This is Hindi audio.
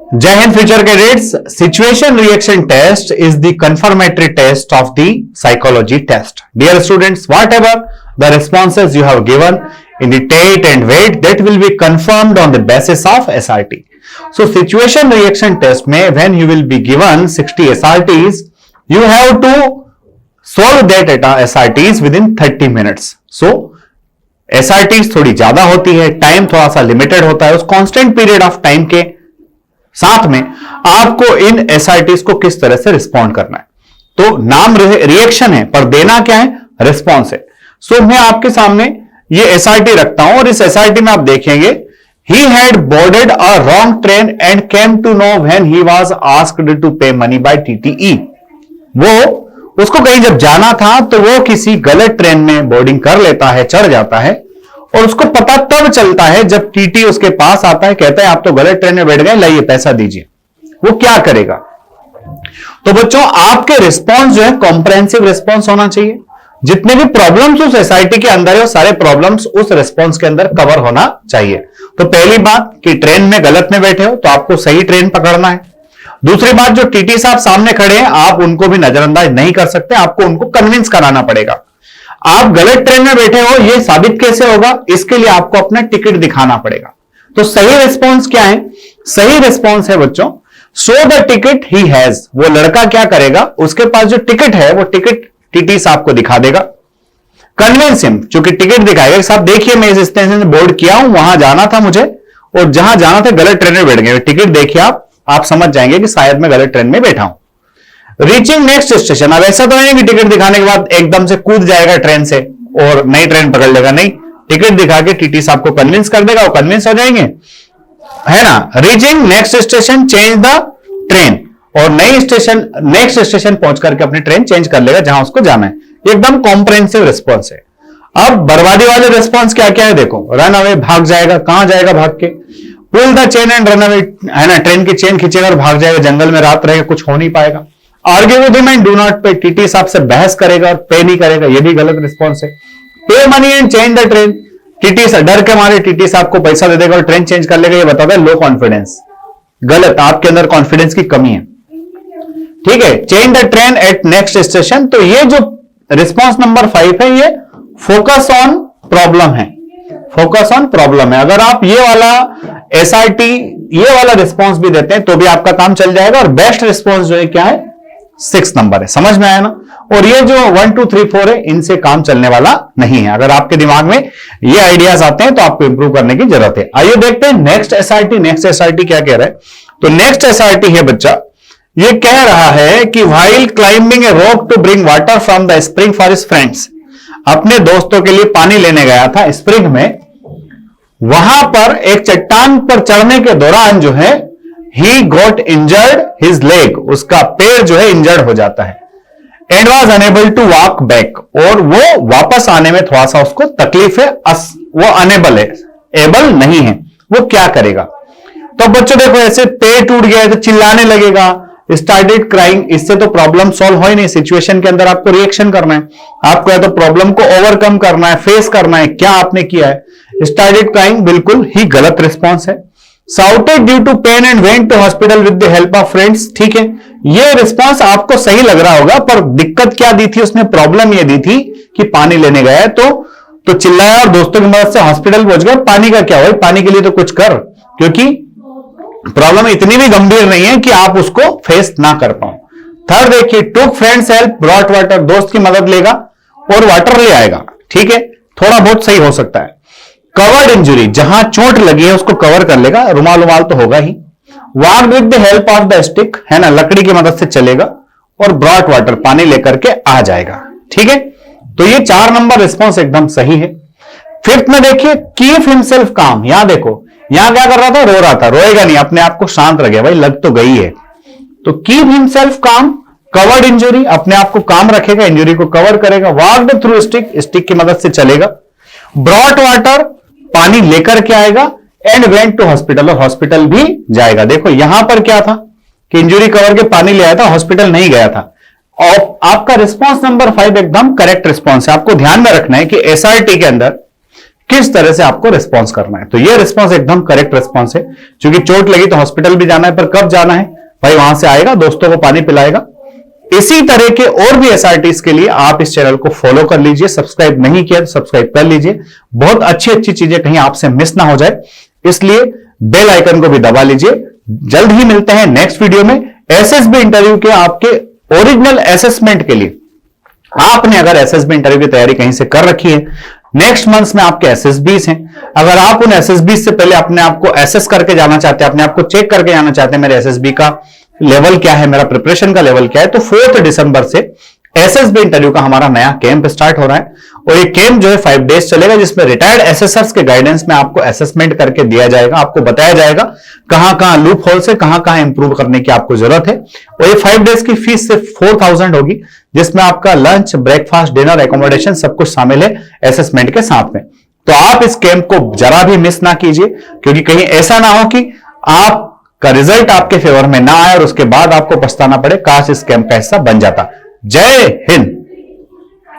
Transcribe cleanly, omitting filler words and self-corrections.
जय Hind future cadets. Situation reaction test is the confirmatory test of the psychology test. Dear students, whatever the responses you have given in the TET and WAIT, that will be confirmed on the basis of SRT. So situation reaction test में when you will be given 60 SRTs, you have to solve that SRTs within 30 minutes. So SRTs थोड़ी ज्यादा होती है, टाइम थोड़ा सा लिमिटेड होता है, उस कांस्टेंट पीरियड ऑफ टाइम के साथ में आपको इन एसआईटीज को किस तरह से रिस्पॉन्ड करना है। तो नाम रिएक्शन है पर देना क्या है, रिस्पॉन्स है। सो मैं आपके सामने ये एसआईटी रखता हूं और इस एसआईटी में आप देखेंगे he had boarded a wrong train and came to know when he was asked to pay money by TTE. वो उसको कहीं जब जाना था तो वो किसी गलत ट्रेन में बोर्डिंग कर लेता है, चढ़ जाता है, और उसको पता तब चलता है जब टीटी उसके पास आता है, कहता है आप तो गलत ट्रेन में बैठ गए, लाइए पैसा दीजिए। वो क्या करेगा? तो बच्चों आपके रिस्पॉन्स जो है कॉम्प्रहेंसिव रिस्पॉन्स होना चाहिए। जितने भी प्रॉब्लम्स उस एसआईटी के अंदर है वो सारे प्रॉब्लम्स उस रिस्पॉन्स के अंदर कवर होना चाहिए। तो पहली बात कि ट्रेन में गलत में बैठे हो तो आपको सही ट्रेन पकड़ना है। दूसरी बात, जो टीटी साहब सामने खड़े हैं आप उनको भी नजरअंदाज नहीं कर सकते, आपको उनको कन्विंस कराना पड़ेगा। आप गलत ट्रेन में बैठे हो ये साबित कैसे होगा, इसके लिए आपको अपना टिकट दिखाना पड़ेगा। तो सही रिस्पॉन्स क्या है? सही रिस्पॉन्स है बच्चों, show the ticket he has. वो लड़का क्या करेगा, उसके पास जो टिकट है वो टिकट टीटी साहब को दिखा देगा। कन्विंस हिम, चूंकि टिकट दिखाएगा, साहब देखिए मैं इस स्टेशन से बोर्ड किया हूं, वहां जाना था मुझे और जहां जाना था गलत ट्रेन में बैठ गए। टिकट देखिए आप समझ जाएंगे कि शायद मैं गलत ट्रेन में बैठा हूं। रीचिंग नेक्स्ट स्टेशन, अब ऐसा तो नहीं कि टिकट दिखाने के बाद एकदम से कूद जाएगा ट्रेन से और नई ट्रेन पकड़ लेगा, नहीं, टिकट दिखा के टीटी साहब को कन्विंस कर देगा, वो कन्विंस हो जाएंगे, है ना। Reaching next station, change the train, और नेक्स्ट स्टेशन पहुंच करके अपनी ट्रेन चेंज कर लेगा जहां उसको जाना है। एकदम कॉम्प्रहेंसिव रिस्पॉन्स है। अब बर्बादी वाले रिस्पॉन्स क्या क्या है देखो, रन अवे, भाग जाएगा, कहां जाएगा भाग के, pull the chain and run away, है ना, ट्रेन की चेन खींचेगा और भाग जाएगा, जंगल में रात रहेगा, कुछ हो नहीं पाएगा। Argue with him and do not पे, टीटी साहब से बहस करेगा और पे नहीं करेगा, ये भी गलत रिस्पॉन्स है। पे money and change the train, TT से डर के मारे टीटी साहब को पैसा दे देगा और ट्रेन चेंज कर लेगा, ये बताता है लो कॉन्फिडेंस, गलत, आपके अंदर कॉन्फिडेंस की कमी है, ठीक है। Change the train eight next station, तो ये जो रिस्पॉन्स नंबर 5 है ये फोकस ऑन प्रॉब्लम है, फोकस ऑन प्रॉब्लम है। अगर आप ये वाला एसआरटी ये वाला रिस्पॉन्स भी देते हैं तो भी आपका काम चल जाएगा। और बेस्ट रिस्पॉन्स जो है क्या है, 6 नंबर है, समझ में आया ना। और ये जो 1 2 3 4 है इनसे काम चलने वाला नहीं है। अगर आपके दिमाग में ये आइडियाज आते हैं तो आपको इंप्रूव करने की जरूरत है। आइए देखते हैं नेक्स्ट एसआरटी। नेक्स्ट एसआरटी क्या कह रहा है, तो नेक्स्ट एसआरटी है बच्चा, ये कह रहा है कि while climbing a rock to bring water from the spring for his friends, अपने दोस्तों के लिए पानी लेने गया था स्प्रिंग में, वहां पर एक चट्टान पर चढ़ने के दौरान जो है he got injured his leg, उसका पैर जो है इंजर्ड हो जाता है, and was unable to walk back, और वो वापस आने में थोड़ा सा उसको तकलीफ है, वो अनेबल है, एबल नहीं है। वो क्या करेगा? तो बच्चों देखो ऐसे पैर टूट गया है तो चिल्लाने लगेगा, स्टार्टेड क्राइंग, इससे तो प्रॉब्लम सॉल्व हो ही नहीं। सिचुएशन के अंदर आपको रिएक्शन करना है, आपको या तो प्रॉब्लम को ओवरकम करना है, फेस करना है, क्या आपने किया है। स्टार्टेड क्राइंग बिल्कुल ही गलत रिस्पॉन्स है। Shouted due to pain and went to hospital with the help of friends, ठीक है, ये रिस्पॉन्स आपको सही लग रहा होगा, पर दिक्कत क्या दी थी उसने, प्रॉब्लम ये दी थी कि पानी लेने गया है तो चिल्लाया और दोस्तों की मदद से हॉस्पिटल पहुंच गया। पानी का क्या हुआ, पानी के लिए तो कुछ कर, क्योंकि प्रॉब्लम इतनी भी गंभीर नहीं है कि आप उसको फेस ना कर पाओ। थर्ड देखिए, टुक फ्रेंड्स हेल्प ब्रॉट वाटर, दोस्त की मदद लेगा और वाटर ले आएगा, ठीक है, थोड़ा बहुत सही हो सकता है। कवर्ड इंजरी, जहां चोट लगी है उसको कवर कर लेगा, रुमाल तो होगा ही। Walk with the help of the stick, है ना, लकड़ी की मदद से चलेगा, और ब्रॉट वाटर, पानी लेकर के आ जाएगा, ठीक है। तो ये 4 नंबर रिस्पॉन्स एकदम सही है। फिफ्थ में देखिए, कीप हिमसेल्फ काम, यहां देखो, यहां क्या कर रहा था, रो रहा था, रोएगा नहीं, अपने आप को शांत रखे, भाई लग तो गई है। तो कीप हिमसेल्फ काम, कवर्ड इंजरी, अपने आप को काम रखेगा, इंजरी को कवर करेगा। वॉक्ड थ्रू स्टिक, स्टिक की मदद से चलेगा। ब्रॉट वाटर, पानी लेकर के आएगा, एंड वेंट टू हॉस्पिटल, और हॉस्पिटल भी जाएगा। देखो यहां पर क्या था कि इंजरी कवर के पानी ले आया था, हॉस्पिटल नहीं गया था। और आपका रिस्पॉन्स नंबर 5 एकदम करेक्ट रिस्पॉन्स है। आपको ध्यान में रखना है कि एसआरटी के अंदर किस तरह से आपको रिस्पॉन्स करना है। तो ये रिस्पॉन्स एकदम करेक्ट रिस्पॉन्स है। क्योंकि चोट लगी तो हॉस्पिटल भी जाना है, पर कब जाना है भाई, वहां से आएगा, दोस्तों को पानी पिलाएगा। इसी तरह के और भी एसआरटीज के लिए आप इस चैनल को फॉलो कर लीजिए। सब्सक्राइब नहीं किया तो सब्सक्राइब कर लीजिए। बहुत अच्छी अच्छी चीजें कहीं आपसे मिस ना हो जाए, इसलिए बेल आइकन को भी दबा लीजिए। जल्द ही मिलते हैं नेक्स्ट वीडियो में एसएसबी इंटरव्यू के आपके ओरिजिनल असेसमेंट के लिए। आपने अगर एसएसबी इंटरव्यू की तैयारी कहीं से कर रखी है, नेक्स्ट मंथ में आपके एसएसबीस हैं, अगर आप उन एसएसबी से पहले अपने आप को एसेस करके जाना चाहते हैं, अपने आप को चेक करके जाना चाहते हैं मेरे एसएसबी का लेवल क्या है, मेरा प्रिपरेशन का लेवल क्या है, तो 4 दिसंबर से एसएसबी इंटरव्यू का हमारा नया कैंप स्टार्ट हो रहा है। और ये कैंप जो है 5 डेज चलेगा, जिसमें रिटायर्ड एसेसर्स के गाइडेंस में आपको असेसमेंट करके दिया जाएगा। आपको बताया जाएगा कहां कहां लूप होल्स है, कहां कहां इंप्रूव करने की आपको जरूरत है। और ये 5 डेज की फीस सिर्फ 4000 होगी, जिसमें आपका लंच, ब्रेकफास्ट, डिनर, एकोमोडेशन सब कुछ शामिल है असेसमेंट के साथ में। तो आप इस कैंप को जरा भी मिस ना कीजिए, क्योंकि कहीं ऐसा ना हो कि आपका रिजल्ट आपके फेवर में ना आए और उसके बाद आपको पछताना पड़े, काश इस कैंप का हिस्सा बन जाता। जय हिंद।